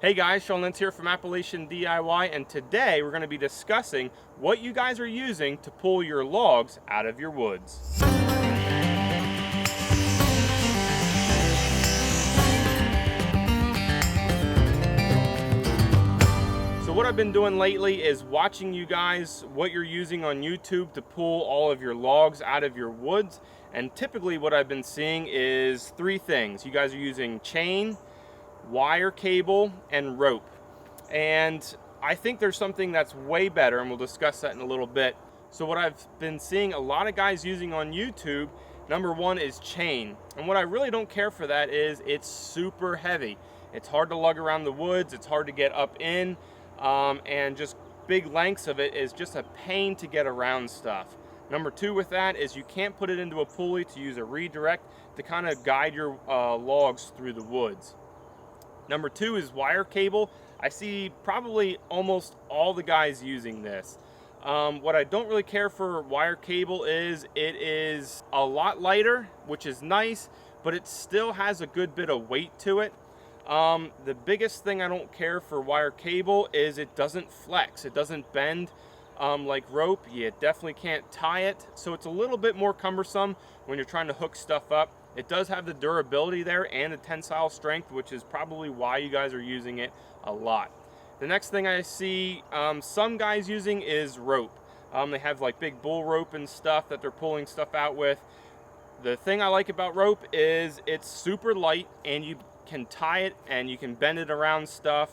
Hey guys, Sean Lentz here from Appalachian DIY, and today we're going to be discussing what you guys are using to pull your logs out of your woods. So what I've been doing lately is watching you guys, what you're using on YouTube to pull all of your logs out of your woods. And typically what I've been seeing is three things. You guys are using chain, wire cable, and rope. And I think there's something that's way better, and we'll discuss that in a little bit. So what I've been seeing a lot of guys using on YouTube, number one is chain. And what I really don't care for that is it's super heavy. It's hard to lug around the woods, it's hard to get up in, and just big lengths of it is just a pain to get around stuff. Number two with that is you can't put it into a pulley to use a redirect to kind of guide your logs through the woods. Number two is wire cable. I see probably almost all the guys using this. What I don't really care for wire cable is it is a lot lighter, which is nice, but it still has a good bit of weight to it. The biggest thing I don't care for wire cable is it doesn't flex, it doesn't bend like rope. You definitely can't tie it, so it's a little bit more cumbersome when you're trying to hook stuff up. It does have the durability there and the tensile strength, which is probably why you guys are using it a lot. The next thing I see some guys using is rope. They have like big bull rope and stuff that they're pulling stuff out with. The thing I like about rope is it's super light and you can tie it and you can bend it around stuff.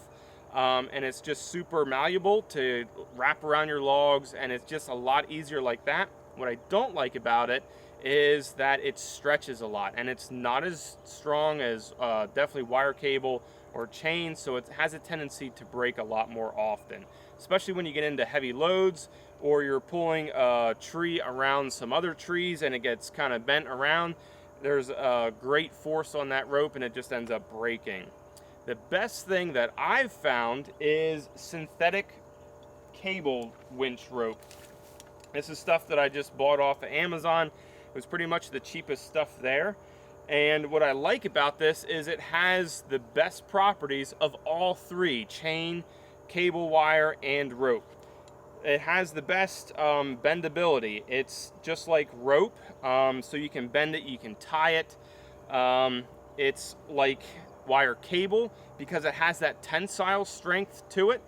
And it's just super malleable to wrap around your logs, and it's just a lot easier like that. What I don't like about it is that it stretches a lot, and it's not as strong as definitely wire cable or chain, so it has a tendency to break a lot more often, especially when you get into heavy loads or you're pulling a tree around some other trees and it gets kind of bent around. There's a great force on that rope and it just ends up breaking. The best thing that I've found is synthetic cable winch rope. This is stuff that I just bought off of Amazon. It was pretty much the cheapest stuff there. And what I like about this is it has the best properties of all three: chain, cable wire, and rope. It has the best bendability. It's just like rope, so you can bend it, you can tie it. It's like wire cable because it has that tensile strength to it.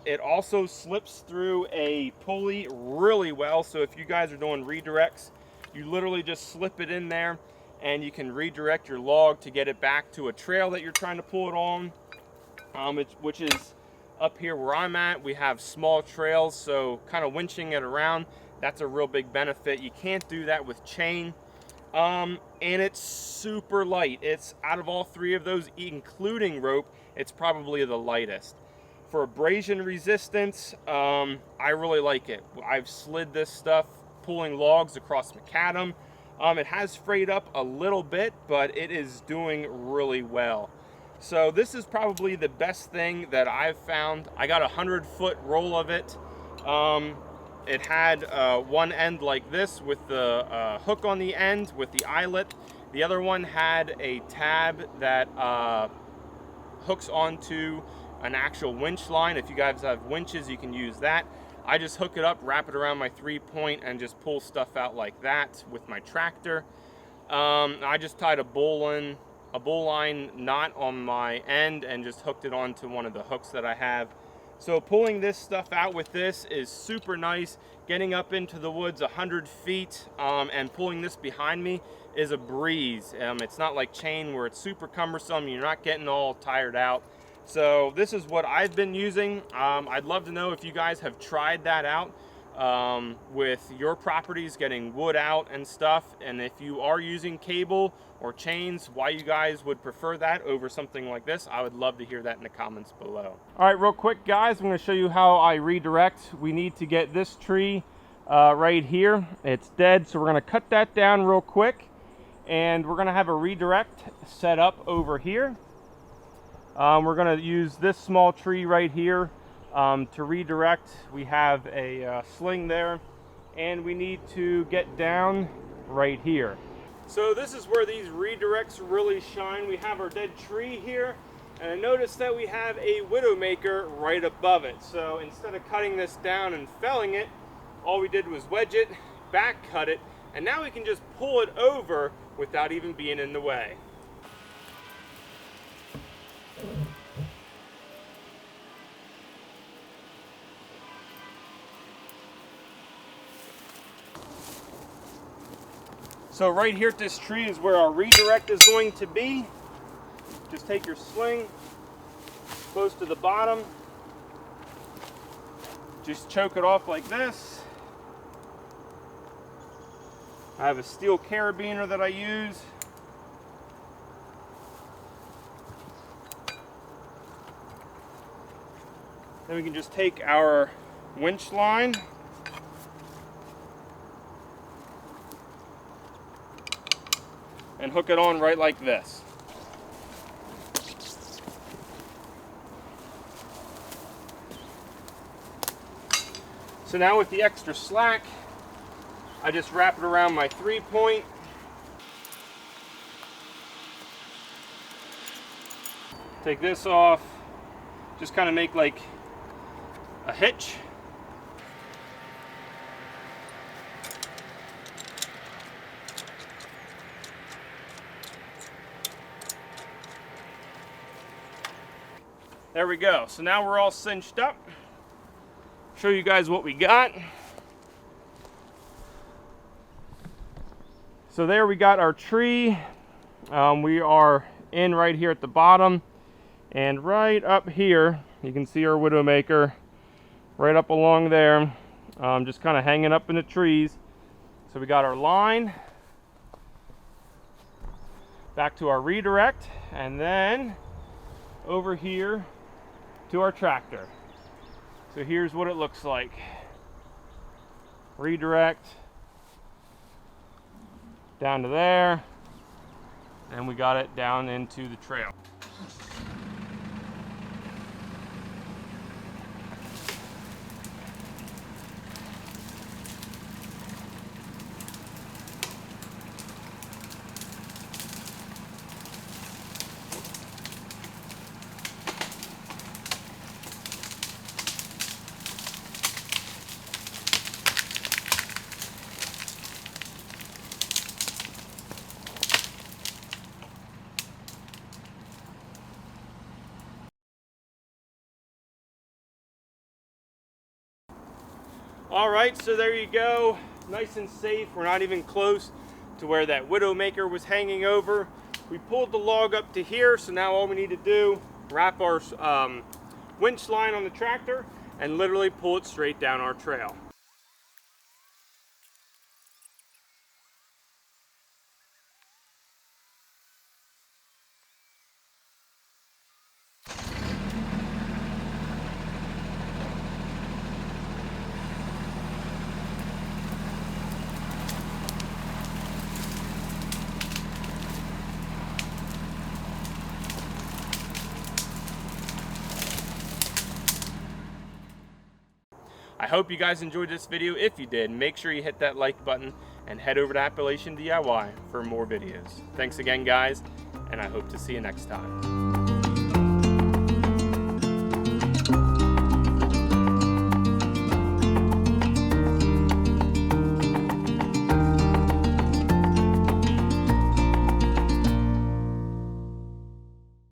It also slips through a pulley really well, so if you guys are doing redirects, you literally just slip it in there and you can redirect your log to get it back to a trail that you're trying to pull it on, which is up here where I'm at. We have small trails, so kind of winching it around, that's a real big benefit. You can't do that with chain. And it's super light. It's out of all three of those, including rope, it's probably the lightest. For abrasion resistance, I really like it. I've slid this stuff pulling logs across macadam. It has frayed up a little bit, but it is doing really well. So this is probably the best thing that I've found. I got a 100-foot roll of it. It had one end like this with the hook on the end with the eyelet. The other one had a tab that hooks onto an actual winch line. If you guys have winches, you can use that. I just hook it up, wrap it around my 3-point, and just pull stuff out like that with my tractor. I just tied a bull line knot on my end and just hooked it onto one of the hooks that I have. So pulling this stuff out with this is super nice. Getting up into the woods 100 feet and pulling this behind me is a breeze. It's not like chain where it's super cumbersome. You're not getting all tired out. So this is what I've been using. I'd love to know if you guys have tried that out with your properties, getting wood out and stuff, and if you are using cable or chains, why you guys would prefer that over something like this. I would love to hear that in the comments below. All right, real quick guys, I'm going to show you how I redirect. We need to get this tree right here. It's dead, so we're going to cut that down real quick, and we're going to have a redirect set up over here. We're going to use this small tree right here to redirect. We have a sling there, and we need to get down right here. So this is where these redirects really shine. We have our dead tree here, And I noticed that we have a Widowmaker right above it. So instead of cutting this down and felling it, all we did was wedge it, back cut it, and now we can just pull it over without even being in the way. So right here at this tree is where our redirect is going to be. Just take your sling close to the bottom. Just choke it off like this. I have a steel carabiner that I use. Then we can just take our winch line and hook it on right like this. So now with the extra slack, I just wrap it around my 3-point. Take this off, just kind of make like a hitch. There we go. So now we're all cinched up. Show you guys what we got. So there we got our tree. We are in right here at the bottom, and right up here you can see our Widowmaker right up along there, just kind of hanging up in the trees. So we got our line back to our redirect, and then over here to our tractor. So here's what it looks like. Redirect down to there, and we got it down into the trail. All right, so there you go. Nice and safe. We're not even close to where that Widowmaker was hanging over. We pulled the log up to here, so now all we need to do, wrap our winch line on the tractor and literally pull it straight down our trail. I hope you guys enjoyed this video. If you did, make sure you hit that like button and head over to Appalachian DIY for more videos. Thanks again, guys, and I hope to see you next time.